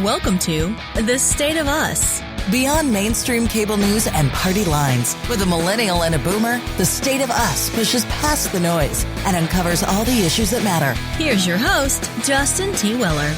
Welcome to The State of Us. Beyond mainstream cable news and party lines, with a millennial and a boomer, The State of Us pushes past the noise and uncovers all the issues that matter. Here's your host, Justin T. Weller.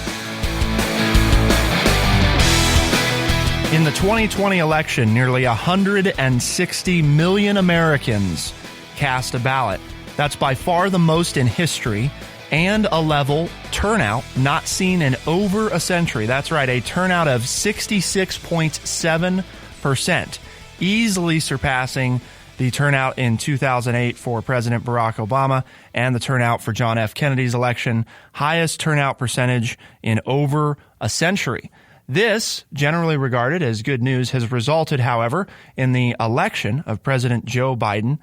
In the 2020 election, nearly 160 million Americans cast a ballot. That's by far the most in history, and a level turnout not seen in over a century. That's right, a turnout of 66.7%, easily surpassing the turnout in 2008 for President Barack Obama and the turnout for John F. Kennedy's election, highest turnout percentage in over a century. This, generally regarded as good news, has resulted, however, in the election of President Joe Biden,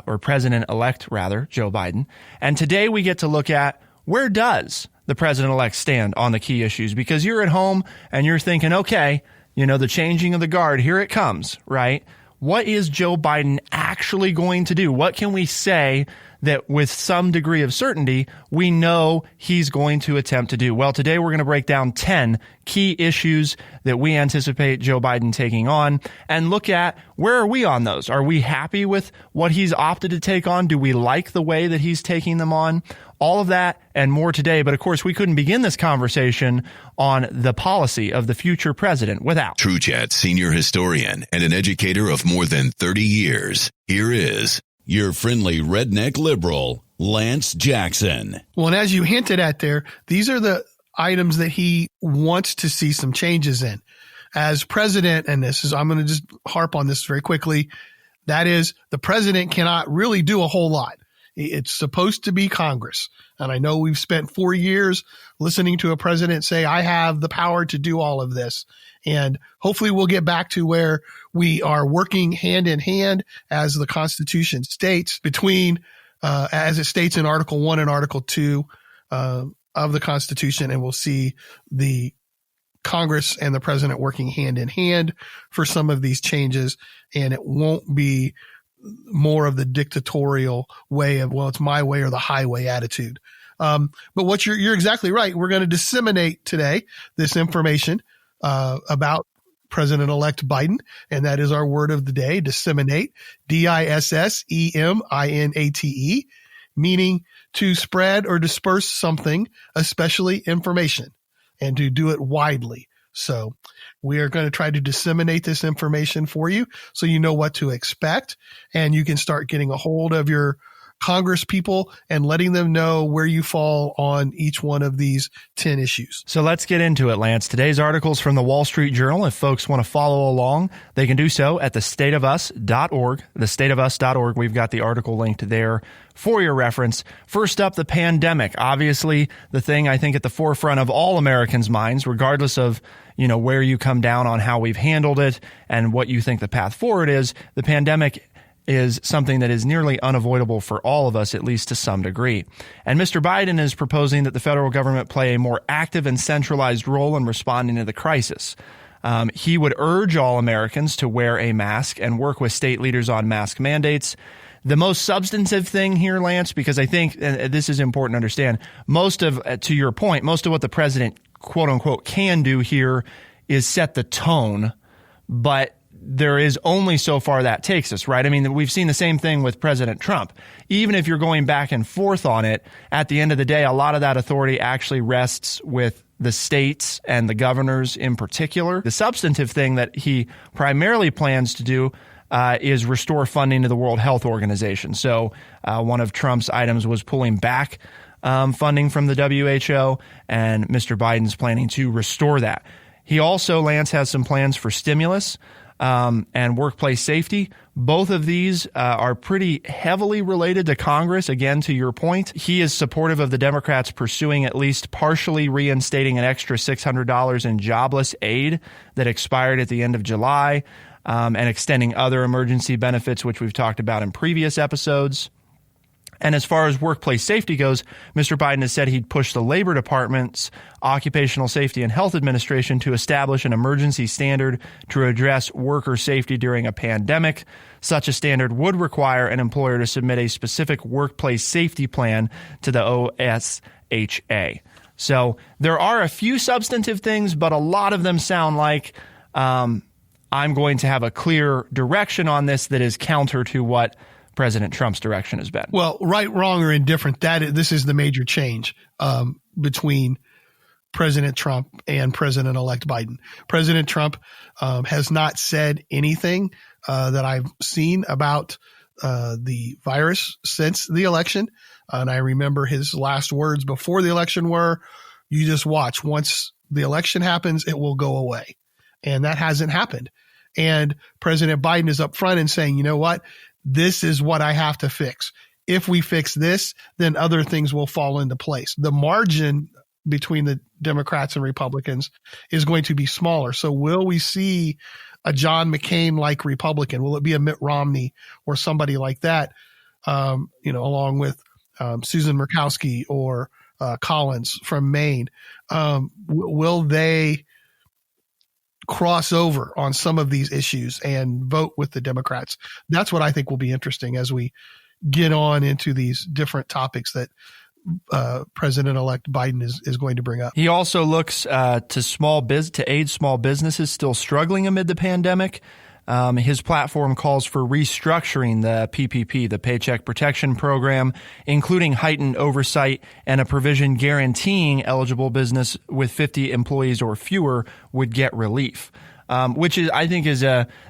or President-elect, rather, Joe Biden. And today we get to look at, where does the President-elect stand on the key issues? Because you're at home and you're thinking, okay, you know, the changing of the guard, here it comes, right? What is Joe Biden actually going to do? What can we say that with some degree of certainty we know he's going to attempt to do? Well, today we're going to break down 10 key issues that we anticipate Joe Biden taking on and look at where are we on those. Are we happy with what he's opted to take on? Do we like the way that he's taking them on? All of that and more today. But of course, we couldn't begin this conversation on the policy of the future president without TrueChat senior historian and an educator of more than 30 years. Here is your friendly redneck liberal, Lance Jackson. Well, and as you hinted at there, these are the items that he wants to see some changes in. As president, and I'm going to just harp on this very quickly, that is, the president cannot really do a whole lot. It's supposed to be Congress. And I know we've spent 4 years listening to a president say, I have the power to do all of this. And hopefully we'll get back to where we are working hand in hand, as the Constitution states, between, as it states in Article 1 and Article 2 of the Constitution. And we'll see the Congress and the president working hand in hand for some of these changes. And it won't be more of the dictatorial way of, well, it's my way or the highway attitude. But what you're exactly right. We're going to disseminate today this information about President-elect Biden, and that is our word of the day, disseminate, disseminate, meaning to spread or disperse something, especially information, and to do it widely. So we are going to try to disseminate this information for you so you know what to expect, and you can start getting a hold of your Congress people and letting them know where you fall on each one of these 10 issues. So let's get into it, Lance. Today's article's from the Wall Street Journal. If folks want to follow along, they can do so at thestateofus.org. Thestateofus.org. We've got the article linked there for your reference. First up, the pandemic. Obviously, the thing I think at the forefront of all Americans' minds, regardless of where you come down on how we've handled it and what you think the path forward is, the pandemic is something that is nearly unavoidable for all of us, at least to some degree. And Mr. Biden is proposing that the federal government play a more active and centralized role in responding to the crisis. He would urge all Americans to wear a mask and work with state leaders on mask mandates. The most substantive thing here, Lance, because I think, and this is important to understand, to your point, most of what the president, quote unquote, can do here is set the tone, but there is only so far that takes us, right? I mean, we've seen the same thing with President Trump. Even if you're going back and forth on it, at the end of the day, a lot of that authority actually rests with the states and the governors in particular. The substantive thing that he primarily plans to do is restore funding to the World Health Organization. So one of Trump's items was pulling back funding from the WHO, and Mr. Biden's planning to restore that. He also, Lance, has some plans for stimulus and workplace safety. Both of these are pretty heavily related to Congress. Again, to your point, he is supportive of the Democrats pursuing at least partially reinstating an extra $600 in jobless aid that expired at the end of July, and extending other emergency benefits, which we've talked about in previous episodes. And as far as workplace safety goes, Mr. Biden has said he'd push the Labor Department's Occupational Safety and Health Administration to establish an emergency standard to address worker safety during a pandemic. Such a standard would require an employer to submit a specific workplace safety plan to the OSHA. So there are a few substantive things, but a lot of them sound like I'm going to have a clear direction on this that is counter to what President Trump's direction has been. Well, right, wrong, or indifferent, this is the major change between President Trump and President-elect Biden. President Trump has not said anything that I've seen about the virus since the election. And I remember his last words before the election were, you just watch. Once the election happens, it will go away. And that hasn't happened. And President Biden is up front and saying, you know what? This is what I have to fix. If we fix this, then other things will fall into place. The margin between the Democrats and Republicans is going to be smaller. So will we see a John McCain-like Republican? Will it be a Mitt Romney or somebody like that, along with Susan Murkowski or Collins from Maine? Will they cross over on some of these issues and vote with the Democrats? That's what I think will be interesting as we get on into these different topics that President-elect Biden is going to bring up. He also looks to aid small businesses still struggling amid the pandemic. His platform calls for restructuring the PPP, the Paycheck Protection Program, including heightened oversight and a provision guaranteeing eligible business with 50 employees or fewer would get relief. Which is, I think,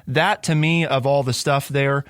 that to me, of all the stuff there,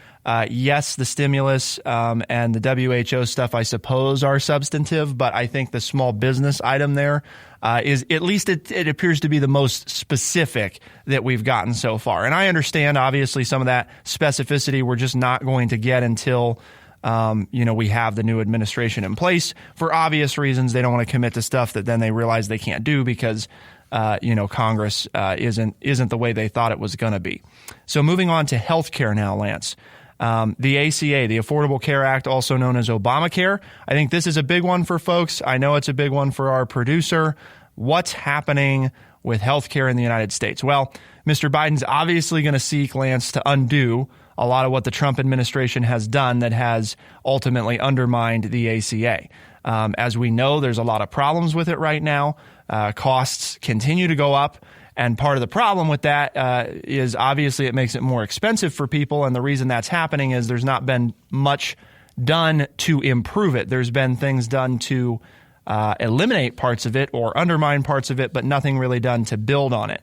yes, the stimulus and the WHO stuff, I suppose, are substantive, but I think the small business item there is, at least it appears to be the most specific that we've gotten so far. And I understand, obviously, some of that specificity we're just not going to get until we have the new administration in place. For obvious reasons, they don't want to commit to stuff that then they realize they can't do because Congress isn't the way they thought it was going to be. So moving on to healthcare now, Lance. The ACA, the Affordable Care Act, also known as Obamacare. I think this is a big one for folks. I know it's a big one for our producer. What's happening with healthcare in the United States? Well, Mr. Biden's obviously going to seek, Lance, to undo a lot of what the Trump administration has done that has ultimately undermined the ACA. As we know, there's a lot of problems with it right now. Costs continue to go up. And part of the problem with that is obviously it makes it more expensive for people. And the reason that's happening is there's not been much done to improve it. There's been things done to eliminate parts of it or undermine parts of it, but nothing really done to build on it.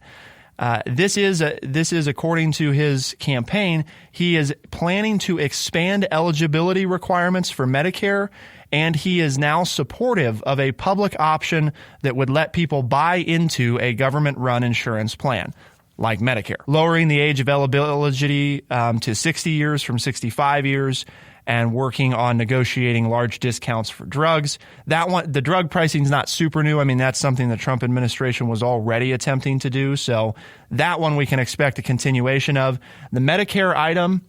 This is according to his campaign. He is planning to expand eligibility requirements for Medicare, and he is now supportive of a public option that would let people buy into a government-run insurance plan, like Medicare. Lowering the age of eligibility to 60 years from 65 years, and working on negotiating large discounts for drugs. That one, the drug pricing is not super new. I mean, that's something the Trump administration was already attempting to do. So that one we can expect a continuation of. The Medicare item,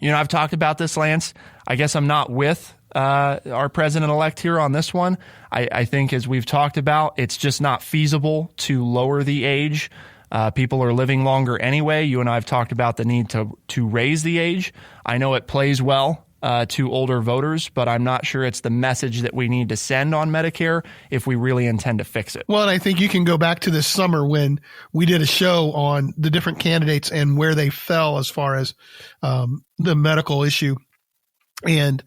I've talked about this, Lance. I guess I'm not with our president-elect here on this one. I think, as we've talked about, it's just not feasible to lower the age. People are living longer anyway. You and I have talked about the need to raise the age. I know it plays well to older voters, but I'm not sure it's the message that we need to send on Medicare if we really intend to fix it. Well, and I think you can go back to this summer when we did a show on the different candidates and where they fell as far as the medical issue. And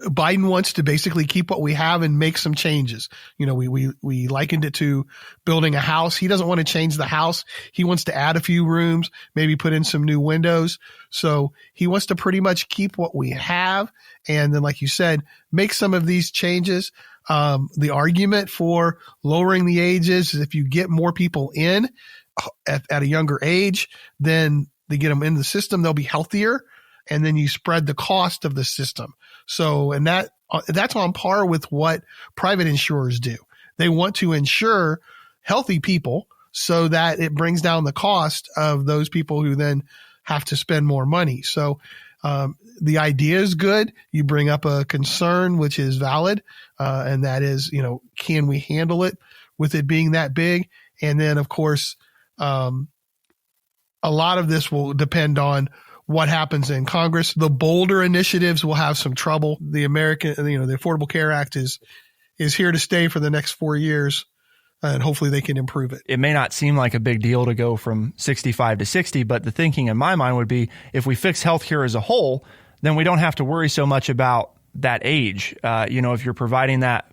Biden wants to basically keep what we have and make some changes. We likened it to building a house. He doesn't want to change the house. He wants to add a few rooms, maybe put in some new windows. So he wants to pretty much keep what we have. And then, like you said, make some of these changes. The argument for lowering the ages is if you get more people in at a younger age, then they get them in the system, they'll be healthier. And then you spread the cost of the system. So, and that's on par with what private insurers do. They want to insure healthy people so that it brings down the cost of those people who then have to spend more money. So, the idea is good. You bring up a concern, which is valid. And that is, can we handle it with it being that big? And then, of course, a lot of this will depend on what happens in Congress. The bolder initiatives will have some trouble. The Affordable Care Act is is here to stay for the next 4 years, and hopefully they can improve it. It may not seem like a big deal to go from 65 to 60, but the thinking in my mind would be if we fix healthcare as a whole, then we don't have to worry so much about that age. If you're providing that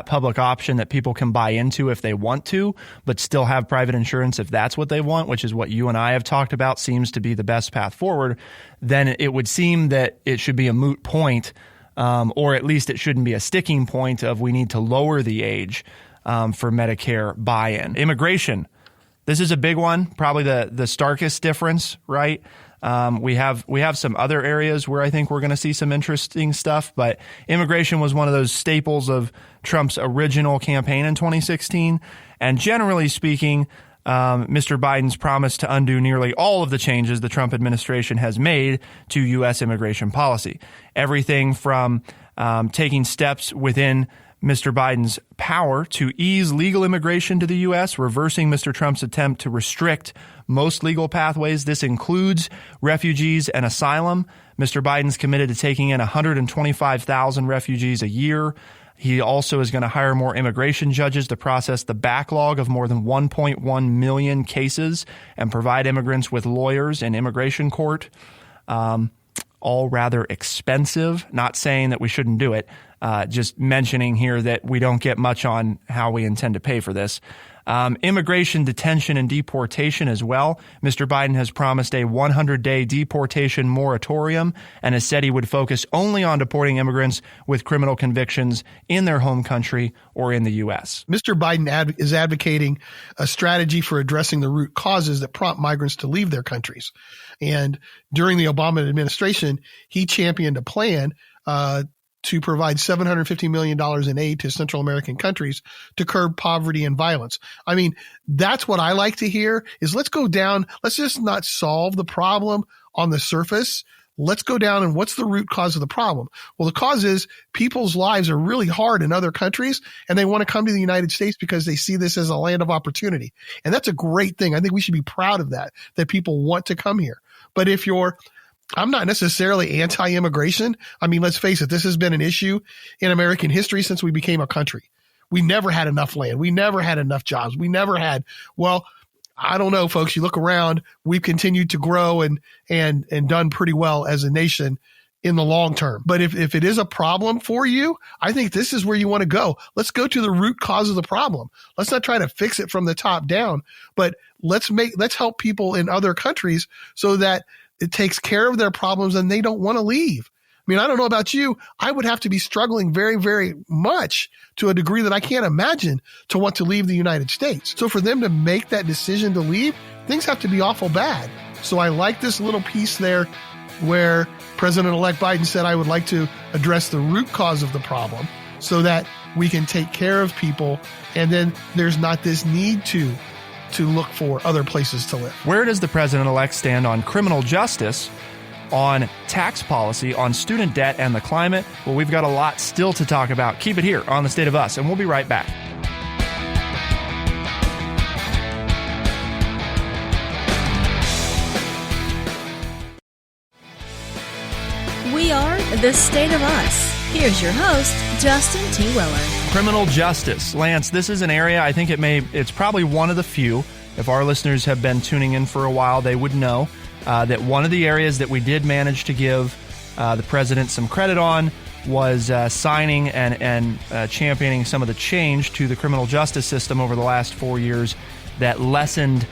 public option that people can buy into if they want to, but still have private insurance if that's what they want, which is what you and I have talked about seems to be the best path forward, then it would seem that it should be a moot point, or at least it shouldn't be a sticking point of we need to lower the age for Medicare buy-in. Immigration. This is a big one, probably the starkest difference, right? We have some other areas where I think we're going to see some interesting stuff, but immigration was one of those staples of Trump's original campaign in 2016. And generally speaking, Mr. Biden's promise to undo nearly all of the changes the Trump administration has made to U.S. immigration policy. Everything from taking steps within Mr. Biden's power to ease legal immigration to the U.S., reversing Mr. Trump's attempt to restrict most legal pathways. This includes refugees and asylum. Mr. Biden's committed to taking in 125,000 refugees a year. He also is going to hire more immigration judges to process the backlog of more than 1.1 million cases and provide immigrants with lawyers in immigration court. All rather expensive. Not saying that we shouldn't do it. Just mentioning here that we don't get much on how we intend to pay for this. Immigration detention and deportation as well. Mr. Biden has promised a 100-day deportation moratorium and has said he would focus only on deporting immigrants with criminal convictions in their home country or in the U.S. Mr. Biden is advocating a strategy for addressing the root causes that prompt migrants to leave their countries. And during the Obama administration, he championed a plan to provide $750 million in aid to Central American countries to curb poverty and violence. I mean, that's what I like to hear is let's go down. Let's just not solve the problem on the surface. Let's go down and what's the root cause of the problem? Well, the cause is people's lives are really hard in other countries and they want to come to the United States because they see this as a land of opportunity. And that's a great thing. I think we should be proud of that people want to come here. But I'm not necessarily anti-immigration. I mean, let's face it, this has been an issue in American history since we became a country. We never had enough land. We never had enough jobs. We never had, I don't know, folks, you look around, we've continued to grow and done pretty well as a nation in the long term. But if it is a problem for you, I think this is where you want to go. Let's go to the root cause of the problem. Let's not try to fix it from the top down, but let's help people in other countries so that it takes care of their problems and they don't want to leave. I mean, I don't know about you. I would have to be struggling very, very much to a degree that I can't imagine to want to leave the United States. So for them to make that decision to leave, things have to be awful bad. So I like this little piece there where President-elect Biden said, I would like to address the root cause of the problem so that we can take care of people. And then there's not this need to look for other places to live. Where does the president-elect stand on criminal justice, on tax policy, on student debt, and the climate? Well, we've got a lot still to talk about. Keep it here on The State of Us, and we'll be right back. We are The State of Us. Here's your host, Justin T. Weller. Criminal justice. Lance, this is an area I think it's probably one of the few. If our listeners have been tuning in for a while, they would know that one of the areas that we did manage to give the president some credit on was signing and championing some of the change to the criminal justice system over the last 4 years that lessened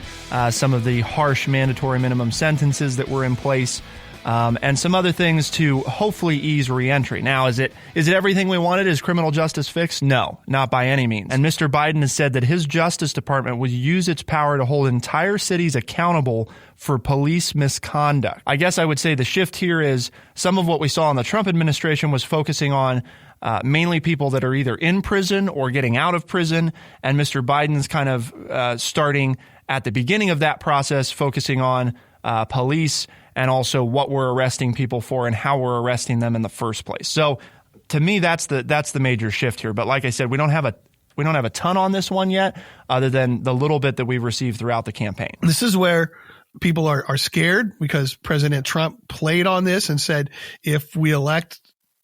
some of the harsh mandatory minimum sentences that were in place. And some other things to hopefully ease reentry. Now, is it everything we wanted? Is criminal justice fixed? No, not by any means. And Mr. Biden has said that his Justice Department would use its power to hold entire cities accountable for police misconduct. I guess I would say the shift here is some of what we saw in the Trump administration was focusing on mainly people that are either in prison or getting out of prison. And Mr. Biden's kind of starting at the beginning of that process, focusing on police and also what we're arresting people for and how we're arresting them in the first place. So to me, that's the major shift here. But like I said, we don't have a ton on this one yet, other than the little bit that we've received throughout the campaign. This is where people are scared because President Trump played on this and said, if we elect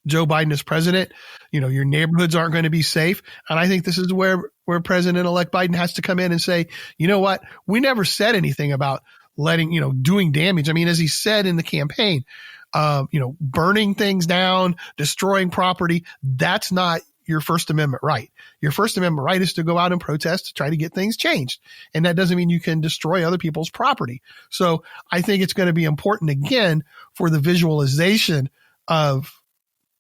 Joe Biden is president, your neighborhoods aren't going to be safe. And I think this is where President-elect Biden has to come in and say, you know what? We never said anything about doing damage. I mean, as he said in the campaign, burning things down, destroying property, that's not your First Amendment right. Your First Amendment right is to go out and protest to try to get things changed. And that doesn't mean you can destroy other people's property. So I think it's going to be important, again, for the visualization of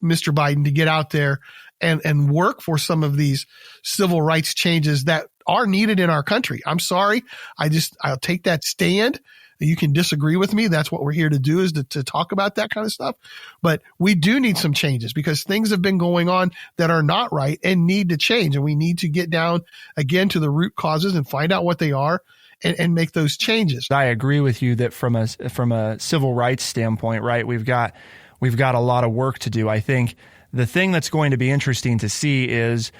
Mr. Biden to get out there and work for some of these civil rights changes that are needed in our country. I'm sorry. I'll take that stand. You can disagree with me. That's what we're here to do, is to talk about that kind of stuff. But we do need some changes because things have been going on that are not right and need to change. And we need to get down again to the root causes and find out what they are and make those changes. I agree with you that from a civil rights standpoint, right, we've got a lot of work to do. I think the thing that's going to be interesting to see is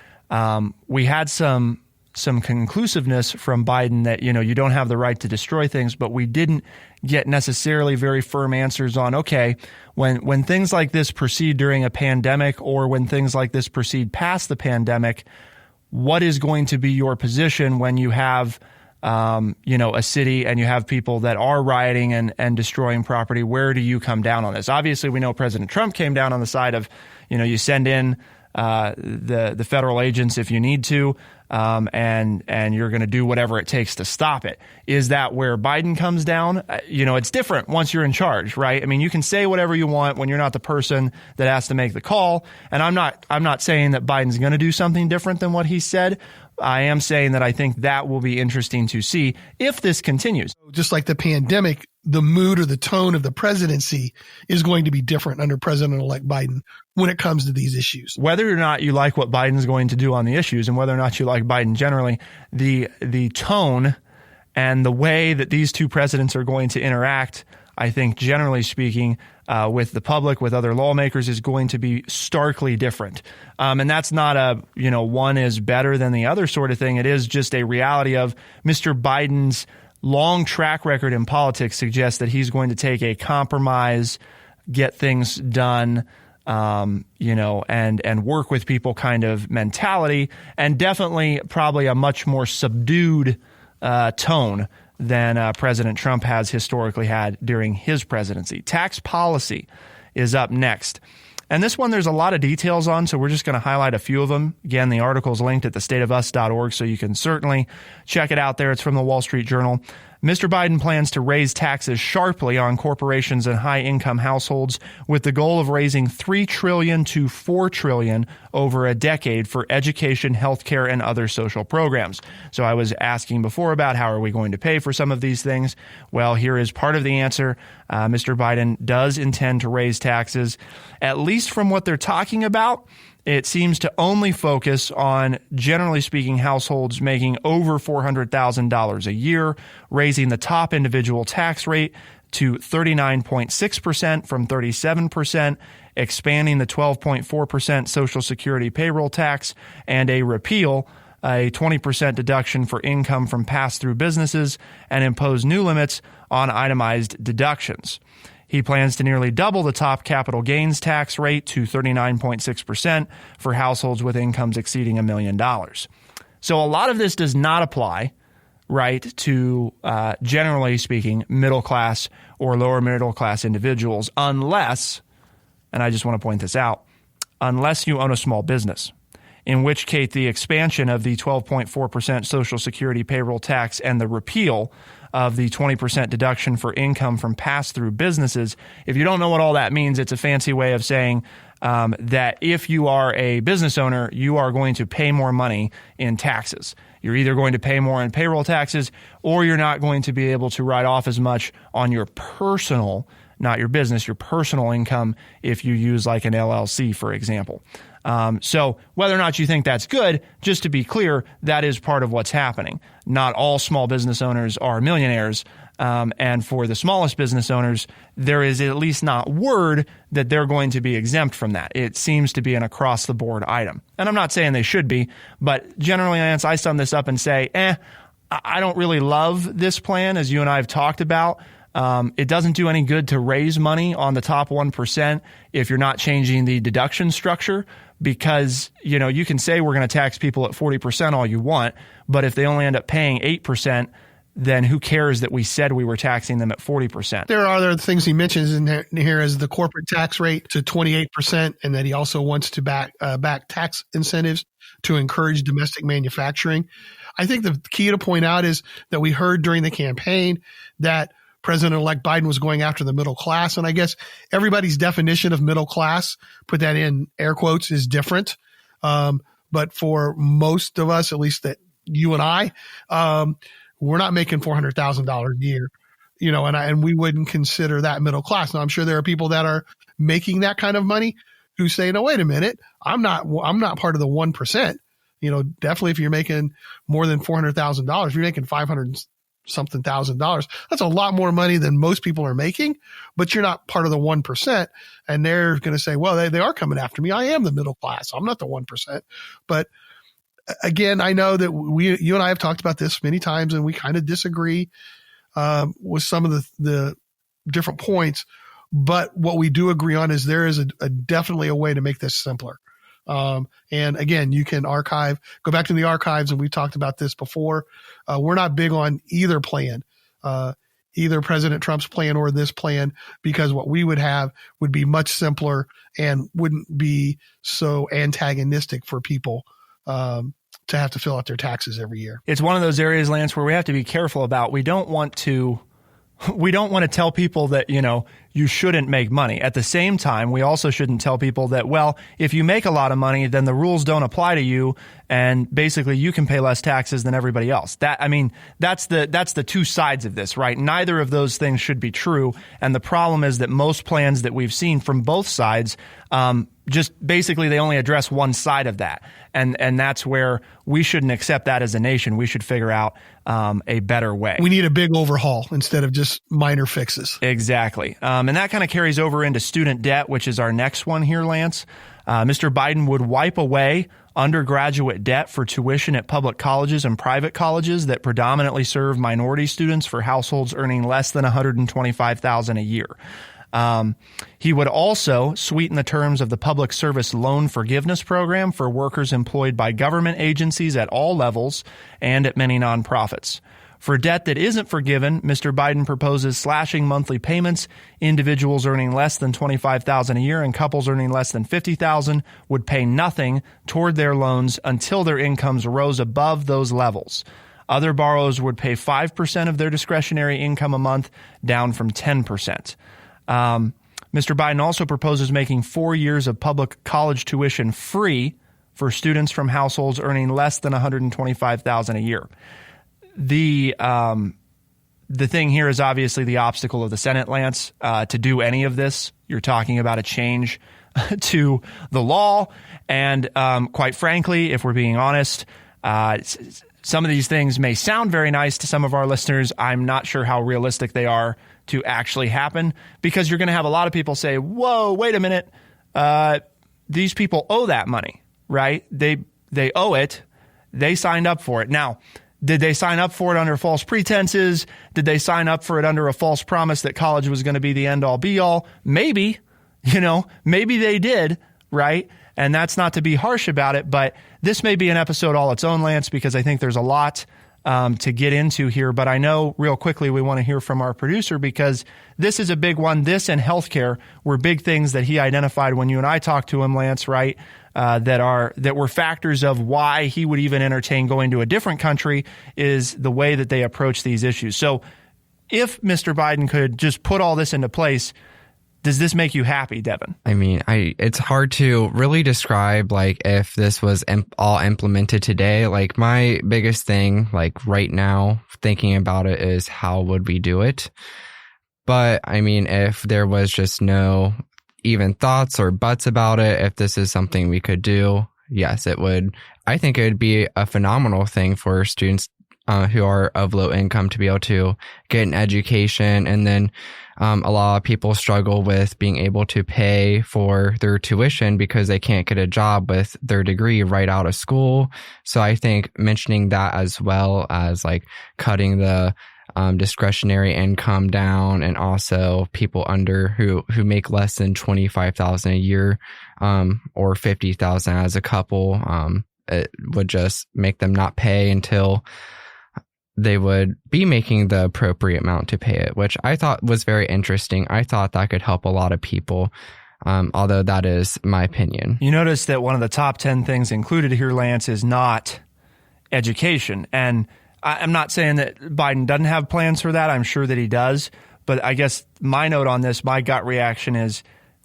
we had some conclusiveness from Biden that, you don't have the right to destroy things, but we didn't get necessarily very firm answers on, okay, when things like this proceed during a pandemic or when things like this proceed past the pandemic, what is going to be your position when you have, a city and you have people that are rioting and destroying property? Where do you come down on this? Obviously, we know President Trump came down on the side of, you send in the federal agents if you need to, and you're going to do whatever it takes to stop it. Is that where Biden comes down? It's different once you're in charge, right? I mean, you can say whatever you want when you're not the person that has to make the call. And I'm not saying that Biden's going to do something different than what he said. I am saying that I think that will be interesting to see if this continues. Just like the pandemic, the mood or the tone of the presidency is going to be different under President-elect Biden when it comes to these issues. Whether or not you like what Biden's going to do on the issues and whether or not you like Biden generally, the tone and the way that these two presidents are going to interact, I think, generally speaking, with the public, with other lawmakers, is going to be starkly different. And that's not a, one is better than the other sort of thing. It is just a reality of Mr. Biden's long track record in politics suggests that he's going to take a compromise, get things done, and work with people kind of mentality, and definitely probably a much more subdued tone than President Trump has historically had during his presidency. Tax policy is up next. And this one, there's a lot of details on, so we're just going to highlight a few of them. Again, the article is linked at thestateofus.org, so you can certainly check it out there. It's from the Wall Street Journal. Mr. Biden plans to raise taxes sharply on corporations and high-income households with the goal of raising $3 trillion to $4 trillion over a decade for education, healthcare, and other social programs. So I was asking before about how are we going to pay for some of these things. Well, here is part of the answer. Mr. Biden does intend to raise taxes, at least from what they're talking about. It seems to only focus on, generally speaking, households making over $400,000 a year, raising the top individual tax rate to 39.6% from 37%, expanding the 12.4% Social Security payroll tax, and a 20% deduction for income from pass-through businesses, and impose new limits on itemized deductions. He plans to nearly double the top capital gains tax rate to 39.6% for households with incomes exceeding $1 million. So a lot of this does not apply, right, to generally speaking, middle class or lower middle class individuals unless, and I just want to point this out, unless you own a small business, in which case the expansion of the 12.4% Social Security payroll tax and the repeal of the 20% deduction for income from pass-through businesses. If you don't know what all that means, it's a fancy way of saying that if you are a business owner, you are going to pay more money in taxes. You're either going to pay more in payroll taxes or you're not going to be able to write off as much on your personal, not your business, your personal income if you use like an LLC, for example. So whether or not you think that's good, just to be clear, that is part of what's happening. Not all small business owners are millionaires. And for the smallest business owners, there is at least not word that they're going to be exempt from that. It seems to be an across-the-board item. And I'm not saying they should be, but generally, Lance, I sum this up and say, I don't really love this plan, as you and I have talked about. It doesn't do any good to raise money on the top 1% if you're not changing the deduction structure, because, you can say we're going to tax people at 40% all you want, but if they only end up paying 8%, then who cares that we said we were taxing them at 40%? There are other things he mentions in here as the corporate tax rate to 28%, and that he also wants to back tax incentives to encourage domestic manufacturing. I think the key to point out is that we heard during the campaign that President-elect Biden was going after the middle class. And I guess everybody's definition of middle class, put that in air quotes, is different. But for most of us, at least that you and I, we're not making $400,000 a year, and we wouldn't consider that middle class. Now, I'm sure there are people that are making that kind of money who say, no, wait a minute, I'm not part of the 1%. Definitely if you're making more than $400,000, if you're making $500,000-something, that's a lot more money than most people are making, but you're not part of the 1%. And they're going to say, well, they are coming after me. I am the middle class. I'm not the 1%. But again, I know that you and I have talked about this many times, and we kind of disagree with some of the different points. But what we do agree on is there is definitely a way to make this simpler. And again, you can go back to the archives, and we talked about this before. We're not big on either plan, either President Trump's plan or this plan, because what we would have would be much simpler and wouldn't be so antagonistic for people to have to fill out their taxes every year. It's one of those areas, Lance, where we have to be careful about. We don't want to tell people that, you shouldn't make money. At the same time, we also shouldn't tell people that, well, if you make a lot of money, then the rules don't apply to you, and basically you can pay less taxes than everybody else. That's the two sides of this, right? Neither of those things should be true. And the problem is that most plans that we've seen from both sides, just basically they only address one side of that. And that's where we shouldn't accept that as a nation. We should figure out a better way. We need a big overhaul instead of just minor fixes. Exactly. And that kind of carries over into student debt, which is our next one here, Lance. Mr. Biden would wipe away undergraduate debt for tuition at public colleges and private colleges that predominantly serve minority students for households earning less than $125,000 a year. He would also sweeten the terms of the Public Service Loan Forgiveness Program for workers employed by government agencies at all levels and at many nonprofits. For debt that isn't forgiven, Mr. Biden proposes slashing monthly payments. Individuals earning less than $25,000 a year and couples earning less than $50,000 would pay nothing toward their loans until their incomes rose above those levels. Other borrowers would pay 5% of their discretionary income a month, down from 10%. Mr. Biden also proposes making 4 years of public college tuition free for students from households earning less than $125,000 a year. The thing here is obviously the obstacle of the Senate, Lance. To do any of this, you're talking about a change to the law. And quite frankly, if we're being honest, some of these things may sound very nice to some of our listeners. I'm not sure how realistic they are to actually happen, because you're going to have a lot of people say, whoa, wait a minute. These people owe that money, right? They owe it. They signed up for it. Now, did they sign up for it under false pretenses? Did they sign up for it under a false promise that college was going to be the end all be all? Maybe, maybe they did, right? And that's not to be harsh about it, but this may be an episode all its own, Lance, because I think there's a lot to get into here. But I know real quickly we want to hear from our producer, because this is a big one. This and healthcare were big things that he identified when you and I talked to him, Lance, right? That were factors of why he would even entertain going to a different country, is the way that they approach these issues. So if Mr. Biden could just put all this into place, does this make you happy, Devin? I mean, it's hard to really describe, like, if this was all implemented today. Like, my biggest thing, like, right now, thinking about it, is how would we do it? But, I mean, if there was just no even thoughts or buts about it, if this is something we could do, yes, it would. I think it would be a phenomenal thing for students who are of low income to be able to get an education. And then a lot of people struggle with being able to pay for their tuition because they can't get a job with their degree right out of school. So I think mentioning that, as well as like cutting the discretionary income down, and also people under who make less than $25,000 a year, or $50,000 as a couple. It would just make them not pay until they would be making the appropriate amount to pay it, which I thought was very interesting. I thought that could help a lot of people. Although that is my opinion. You notice that one of the top 10 things included here, Lance, is not education. And I'm not saying that Biden doesn't have plans for that. I'm sure that he does. But I guess my note on this, my gut reaction is,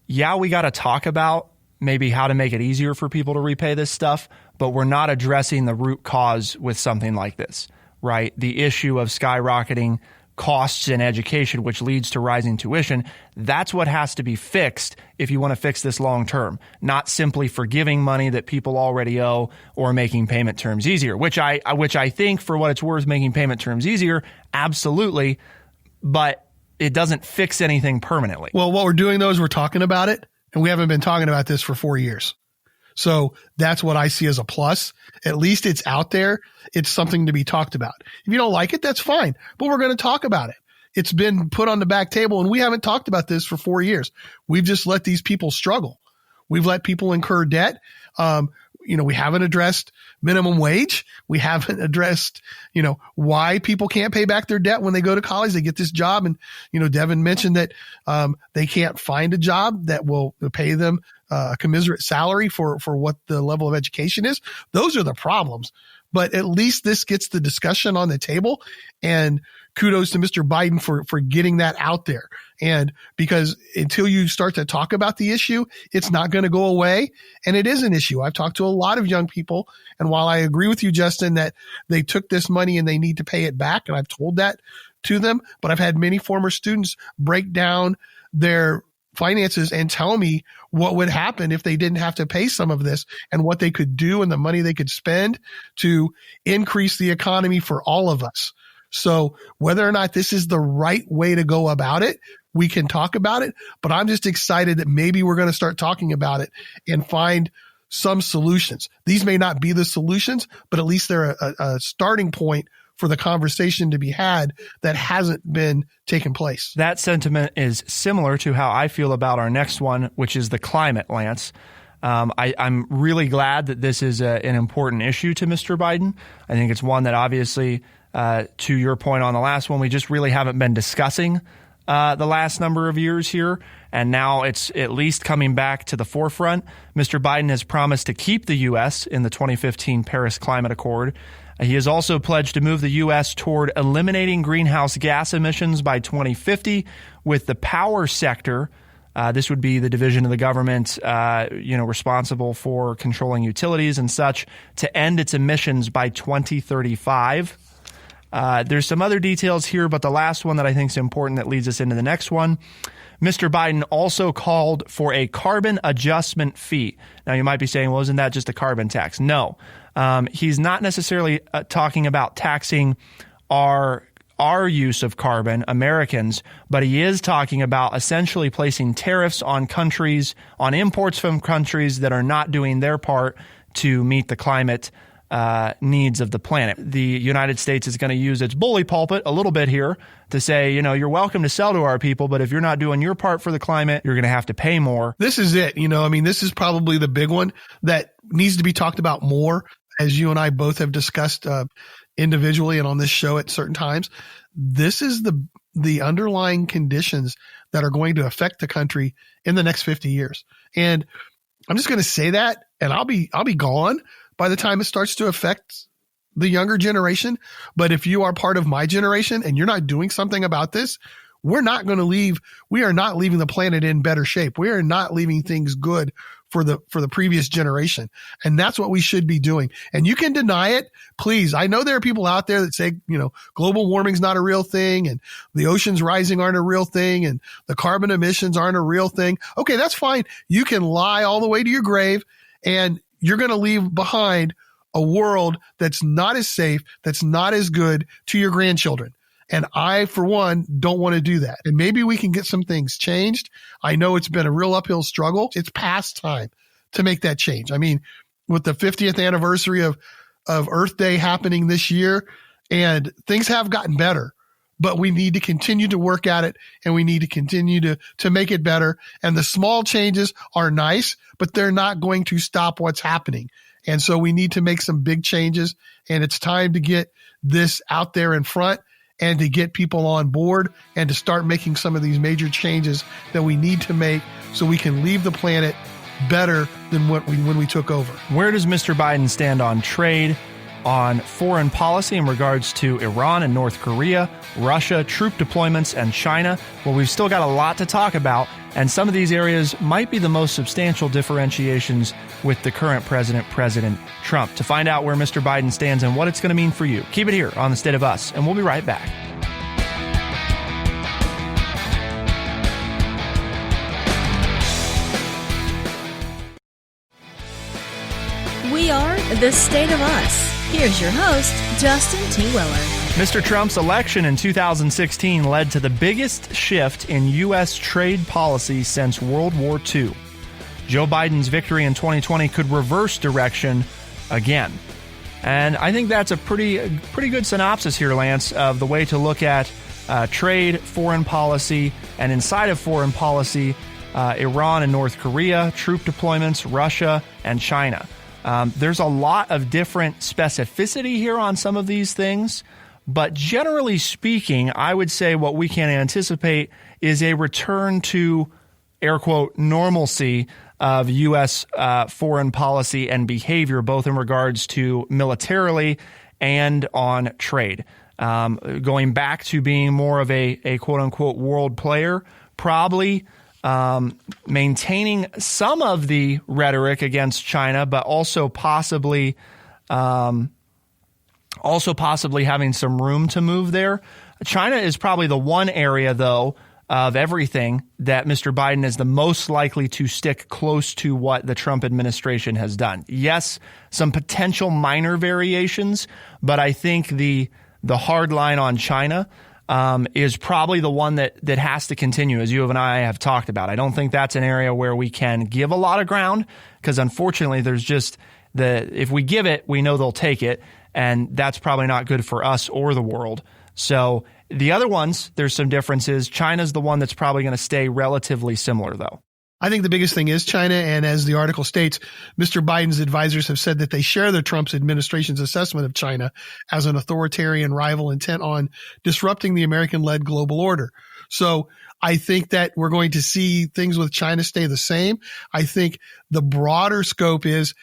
yeah, we got to talk about maybe how to make it easier for people to repay this stuff, but we're not addressing the root cause with something like this, right? The issue of skyrocketing costs in education, which leads to rising tuition. That's what has to be fixed if you want to fix this long term, not simply forgiving money that people already owe or making payment terms easier, which I think, for what it's worth, making payment terms easier, absolutely, but it doesn't fix anything permanently. Well, what we're doing though is we're talking about it, and we haven't been talking about this for 4 years. So that's what I see as a plus. At least it's out there. It's something to be talked about. If you don't like it, that's fine, but we're going to talk about it. It's been put on the back table, and we haven't talked about this for 4 years. We've just let these people struggle. We've let people incur debt. We haven't addressed minimum wage. We haven't addressed, why people can't pay back their debt when they go to college. They get this job, and, Devin mentioned that they can't find a job that will pay them a commiserate salary for what the level of education is. Those are the problems. But at least this gets the discussion on the table, and kudos to Mr. Biden for getting that out there. And because until you start to talk about the issue, it's not going to go away. And it is an issue. I've talked to a lot of young people. And while I agree with you, Justin, that they took this money and they need to pay it back, and I've told that to them, but I've had many former students break down their finances and tell me what would happen if they didn't have to pay some of this, and what they could do and the money they could spend to increase the economy for all of us. So whether or not this is the right way to go about it, we can talk about it, but I'm just excited that maybe we're going to start talking about it and find some solutions. These may not be the solutions, but at least they're a starting point for the conversation to be had that hasn't been taking place. That sentiment is similar to how I feel about our next one, which is the climate, Lance. I'm really glad that this is an important issue to Mr. Biden. I think it's one that obviously, to your point on the last one, we just really haven't been discussing the last number of years here. And now it's at least coming back to the forefront. Mr. Biden has promised to keep the U.S. in the 2015 Paris Climate Accord. He has also pledged to move the U.S. toward eliminating greenhouse gas emissions by 2050, with the power sector. This would be the division of the government, responsible for controlling utilities and such, to end its emissions by 2035. There's some other details here, but the last one that I think is important that leads us into the next one. Mr. Biden also called for a carbon adjustment fee. Now, you might be saying, well, isn't that just a carbon tax? No. He's not necessarily talking about taxing our use of carbon, Americans, but he is talking about essentially placing tariffs on countries, on imports from countries that are not doing their part to meet the climate needs of the planet. The United States is going to use its bully pulpit a little bit here to say, you're welcome to sell to our people, but if you're not doing your part for the climate, you're going to have to pay more. This is it. This is probably the big one that needs to be talked about more, as you and I both have discussed individually and on this show at certain times. This is the underlying conditions that are going to affect the country in the next 50 years. And I'm just going to say that, and I'll be gone by the time it starts to affect the younger generation. But if you are part of my generation and you're not doing something about this, we are not leaving the planet in better shape. We are not leaving things good for the previous generation. And that's what we should be doing. And you can deny it, please. I know there are people out there that say, global warming's not a real thing, and the oceans rising aren't a real thing, and the carbon emissions aren't a real thing. Okay, that's fine. You can lie all the way to your grave, and you're going to leave behind a world that's not as safe, that's not as good to your grandchildren. And I, for one, don't want to do that. And maybe we can get some things changed. I know it's been a real uphill struggle. It's past time to make that change. I mean, with the 50th anniversary of Earth Day happening this year, and things have gotten better, but we need to continue to work at it, and we need to continue to make it better. And the small changes are nice, but they're not going to stop what's happening. And so we need to make some big changes, and it's time to get this out there in front and to get people on board and to start making some of these major changes that we need to make so we can leave the planet better than when we took over. Where does Mr. Biden stand on trade, on foreign policy in regards to Iran and North Korea, Russia, troop deployments, and China? Well, we've still got a lot to talk about, and some of these areas might be the most substantial differentiations with the current president, President Trump. To find out where Mr. Biden stands and what it's going to mean for you, keep it here on The State of Us, and we'll be right back. We are The State of Us. Here's your host, Justin T. Weller. Mr. Trump's election in 2016 led to the biggest shift in U.S. trade policy since World War II. Joe Biden's victory in 2020 could reverse direction again. And I think that's a pretty good synopsis here, Lance, of the way to look at trade, foreign policy, and inside of foreign policy, Iran and North Korea, troop deployments, Russia, and China. There's a lot of different specificity here on some of these things, but generally speaking, I would say what we can anticipate is a return to, air quote, normalcy of U.S. Foreign policy and behavior, both in regards to militarily and on trade. Going back to being more of a quote unquote world player, probably maintaining some of the rhetoric against China, but also possibly having some room to move there. China is probably the one area, though, of everything that Mr. Biden is the most likely to stick close to what the Trump administration has done. Yes, some potential minor variations, but I think the hard line on China is probably the one that has to continue, as you and I have talked about. I don't think that's an area where we can give a lot of ground, because unfortunately there's just if we give it, we know they'll take it, and that's probably not good for us or the world. So the other ones, there's some differences. China's the one that's probably going to stay relatively similar, though. I think the biggest thing is China, and as the article states, Mr. Biden's advisors have said that they share the Trump administration's assessment of China as an authoritarian rival intent on disrupting the American-led global order. So I think that we're going to see things with China stay the same. I think the broader scope is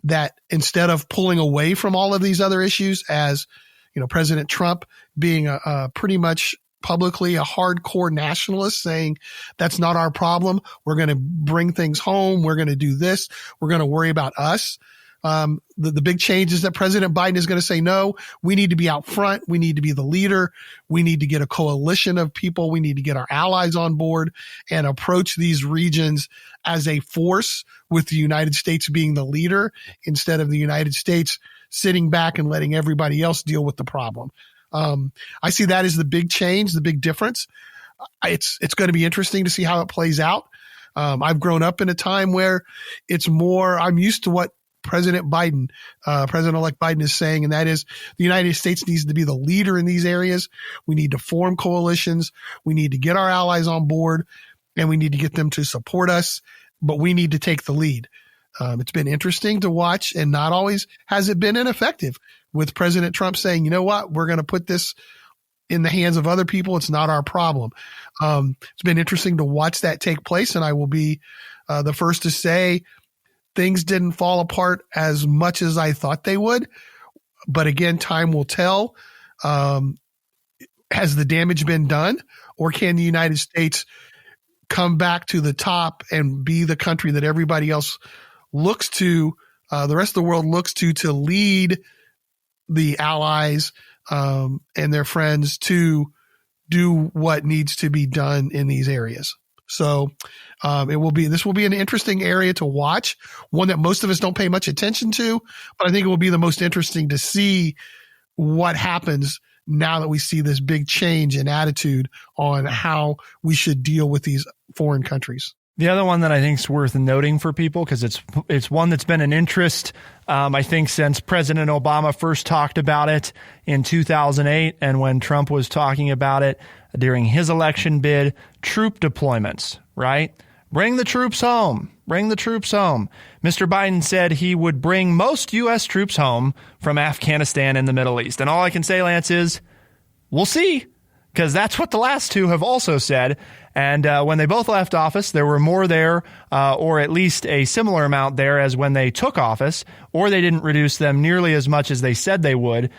that instead of pulling away from all of these other issues, as you know, President Trump being a pretty much publicly a hardcore nationalist, saying that's not our problem. We're going to bring things home. We're going to do this. We're going to worry about us. The big change is that President Biden is going to say, no, we need to be out front. We need to be the leader. We need to get a coalition of people. We need to get our allies on board and approach these regions as a force, with the United States being the leader instead of the United States sitting back and letting everybody else deal with the problem. I see that as the big change, the big difference. It's going to be interesting to see how it plays out. I've grown up in a time where it's more, I'm used to what President-elect Biden is saying, and that is the United States needs to be the leader in these areas. We need to form coalitions. We need to get our allies on board, and we need to get them to support us, but we need to take the lead. It's been interesting to watch, and not always has it been ineffective, with President Trump saying, you know what, we're going to put this in the hands of other people. It's not our problem. It's been interesting to watch that take place, and I will be the first to say things didn't fall apart as much as I thought they would. But again, time will tell. Has the damage been done, or can the United States come back to the top and be the country that everybody else looks to, the rest of the world looks to lead the allies and their friends to do what needs to be done in these areas. So this will be an interesting area to watch, one that most of us don't pay much attention to, but I think it will be the most interesting to see what happens now that we see this big change in attitude on how we should deal with these foreign countries. The other one that I think is worth noting for people, because it's one that's been an interest, I think, since President Obama first talked about it in 2008, and when Trump was talking about it during his election bid, troop deployments, right? Bring the troops home. Bring the troops home. Mr. Biden said he would bring most U.S. troops home from Afghanistan and the Middle East. And all I can say, Lance, is we'll see, because that's what the last two have also said. And when they both left office, there were more there, or at least a similar amount there as when they took office, or they didn't reduce them nearly as much as they said they would.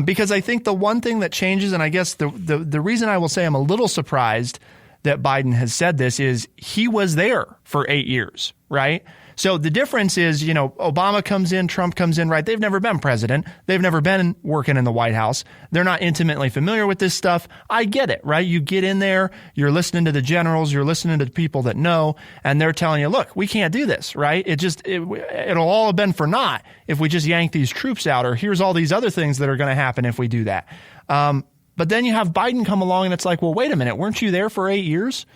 Because I think the one thing that changes, and I guess the reason I will say I'm a little surprised that Biden has said this, is he was there for 8 years, right? So the difference is, Obama comes in, Trump comes in, right? They've never been president. They've never been working in the White House. They're not intimately familiar with this stuff. I get it, right? You get in there, you're listening to the generals, you're listening to the people that know, and they're telling you, look, we can't do this, right? It'll all have been for naught if we just yank these troops out, or here's all these other things that are going to happen if we do that. But then you have Biden come along and it's like, well, wait a minute, weren't you there for 8 years?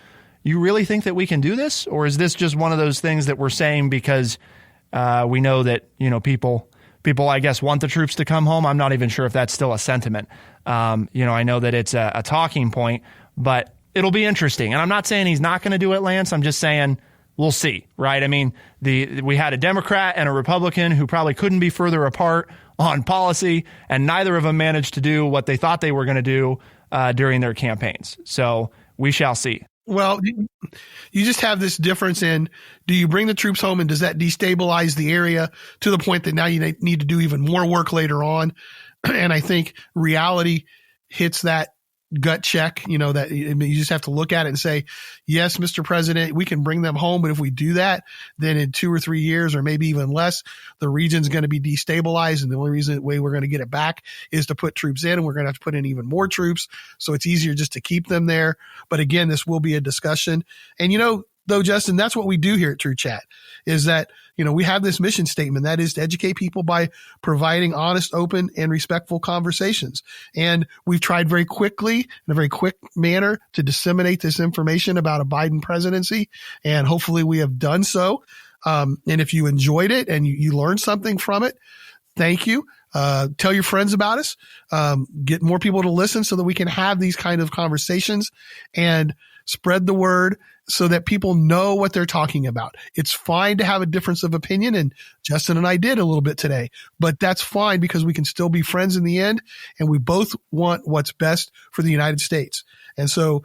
You really think that we can do this? Or is this just one of those things that we're saying because we know that, people, I guess, want the troops to come home? I'm not even sure if that's still a sentiment. I know that it's a talking point, but it'll be interesting. And I'm not saying he's not going to do it, Lance. I'm just saying we'll see, right? I mean, we had a Democrat and a Republican who probably couldn't be further apart on policy, and neither of them managed to do what they thought they were going to do during their campaigns. So we shall see. Well, you just have this difference in, do you bring the troops home and does that destabilize the area to the point that now you need to do even more work later on? And I think reality hits that gut check, that you just have to look at it and say, yes, Mr. President, we can bring them home. But if we do that, then in 2 or 3 years, or maybe even less, the region's going to be destabilized. And the only way we're going to get it back is to put troops in, and we're going to have to put in even more troops. So it's easier just to keep them there. But again, this will be a discussion. And, though, Justin, that's what we do here at True Chat, is that, we have this mission statement, that is to educate people by providing honest, open, and respectful conversations. And we've tried very quickly, in a very quick manner, to disseminate this information about a Biden presidency. And hopefully we have done so. And if you enjoyed it and you learned something from it, thank you. Tell your friends about us. Get more people to listen so that we can have these kind of conversations and spread the word so that people know what they're talking about. It's fine to have a difference of opinion, and Justin and I did a little bit today, but that's fine because we can still be friends in the end, and we both want what's best for the United States. And so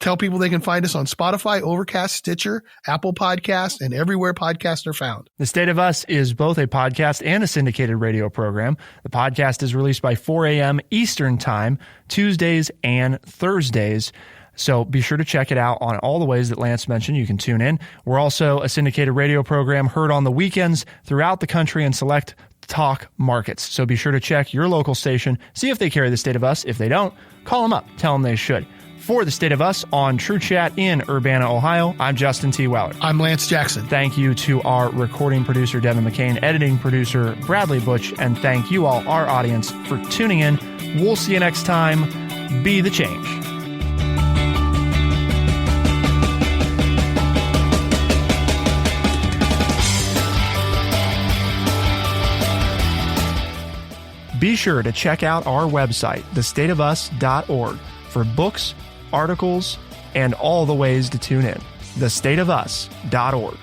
tell people they can find us on Spotify, Overcast, Stitcher, Apple Podcasts, and everywhere podcasts are found. The State of Us is both a podcast and a syndicated radio program. The podcast is released by 4 a.m. Eastern Time, Tuesdays and Thursdays. So be sure to check it out on all the ways that Lance mentioned. You can tune in. We're also a syndicated radio program heard on the weekends throughout the country in select talk markets. So be sure to check your local station, see if they carry the State of Us. If they don't, call them up. Tell them they should. For the State of Us on True Chat in Urbana, Ohio, I'm Justin T. Weller. I'm Lance Jackson. Thank you to our recording producer, Devin McCain, editing producer, Bradley Butch, and thank you all, our audience, for tuning in. We'll see you next time. Be the change. Be sure to check out our website, thestateofus.org, for books, articles, and all the ways to tune in. thestateofus.org.